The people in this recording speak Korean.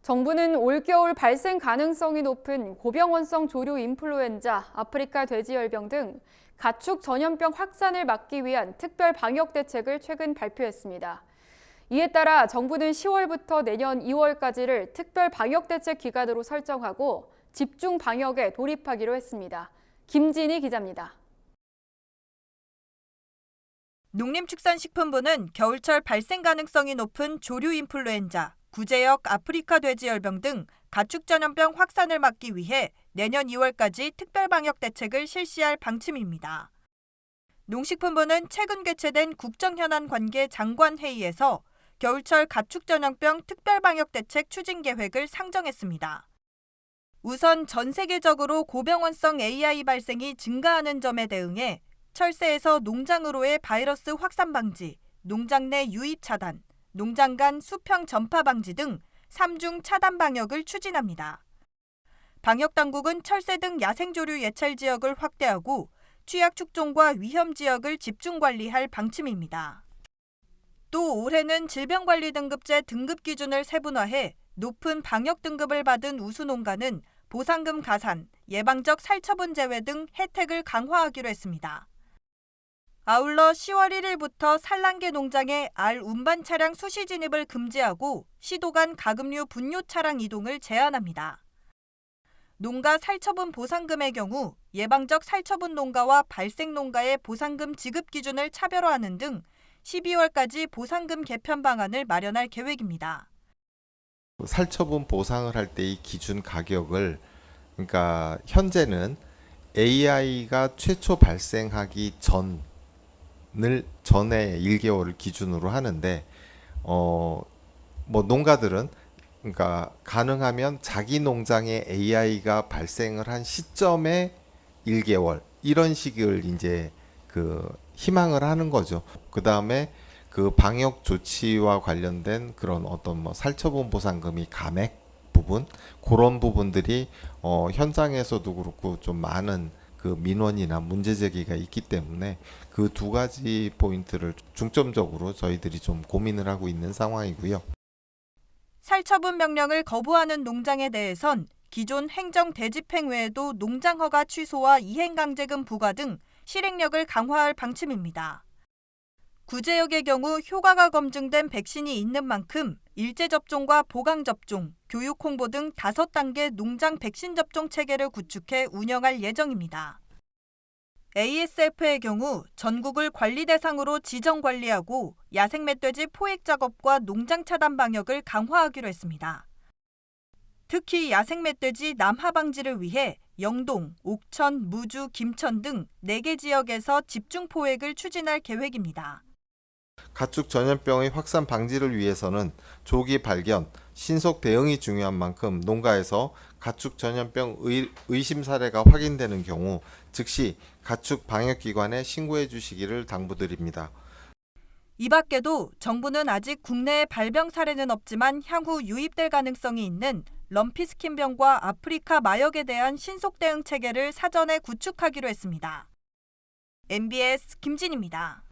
정부는 올겨울 발생 가능성이 높은 고병원성 조류 인플루엔자, 아프리카 돼지열병 등 가축 전염병 확산을 막기 위한 특별 방역 대책을 최근 발표했습니다. 이에 따라 정부는 10월부터 내년 2월까지를 특별 방역 대책 기간으로 설정하고 집중 방역에 돌입하기로 했습니다. 김진희 기자입니다. 농림축산식품부는 겨울철 발생 가능성이 높은 조류 인플루엔자, 구제역 아프리카 돼지열병 등 가축 전염병 확산을 막기 위해 내년 2월까지 특별 방역 대책을 실시할 방침입니다. 농식품부는 최근 개최된 국정현안 관계 장관 회의에서 겨울철 가축 전염병 특별 방역 대책 추진 계획을 상정했습니다. 우선 전 세계적으로 고병원성 AI 발생이 증가하는 점에 대응해 철새에서 농장으로의 바이러스 확산 방지, 농장 내 유입 차단, 농장 간 수평 전파 방지 등 3중 차단 방역을 추진합니다. 방역당국은 철새 등 야생조류 예찰 지역을 확대하고 취약 축종과 위험 지역을 집중 관리할 방침입니다. 또 올해는 질병관리등급제 등급 기준을 세분화해 높은 방역 등급을 받은 우수농가는 보상금 가산, 예방적 살처분 제외 등 혜택을 강화하기로 했습니다. 아울러 10월 1일부터 산란계 농장에 알 운반 차량 수시 진입을 금지하고 시도 간 가금류 분뇨 차량 이동을 제한합니다. 농가 살처분 보상금의 경우 예방적 살처분 농가와 발생 농가의 보상금 지급 기준을 차별화하는 등 12월까지 보상금 개편 방안을 마련할 계획입니다. 살처분 보상을 할 때 이 기준 가격을 그러니까 현재는 AI가 최초 발생하기 전에 1개월을 기준으로 하는데 뭐 농가들은 그러니까 가능하면 자기 농장에 AI가 발생을 한 시점에 1개월 이런 식을 이제 희망을 하는 거죠. 그다음에 그 방역 조치와 관련된 그런 어떤 뭐 살처분 보상금이 감액 부분 그런 부분들이 현장에서도 그렇고 좀 많은 그 민원이나 문제 제기가 있기 때문에 그 두 가지 포인트를 중점적으로 저희들이 좀 고민을 하고 있는 상황이고요. 살처분 명령을 거부하는 농장에 대해선 기존 행정 대집행 외에도 농장 허가 취소와 이행강제금 부과 등 실행력을 강화할 방침입니다. 구제역의 경우 효과가 검증된 백신이 있는 만큼 일제 접종과 보강 접종, 교육 홍보 등 5단계 농장 백신 접종 체계를 구축해 운영할 예정입니다. ASF의 경우 전국을 관리 대상으로 지정 관리하고 야생 멧돼지 포획 작업과 농장 차단 방역을 강화하기로 했습니다. 특히 야생 멧돼지 남하 방지를 위해 영동, 옥천, 무주, 김천 등 4개 지역에서 집중 포획을 추진할 계획입니다. 가축 전염병의 확산 방지를 위해서는 조기 발견, 신속 대응이 중요한 만큼 농가에서 가축 전염병 의심 사례가 확인되는 경우 즉시 가축 방역기관에 신고해 주시기를 당부드립니다. 이 밖에도 정부는 아직 국내에 발병 사례는 없지만 향후 유입될 가능성이 있는 럼피스킨병과 아프리카 마역에 대한 신속 대응 체계를 사전에 구축하기로 했습니다. MBS 김진입니다.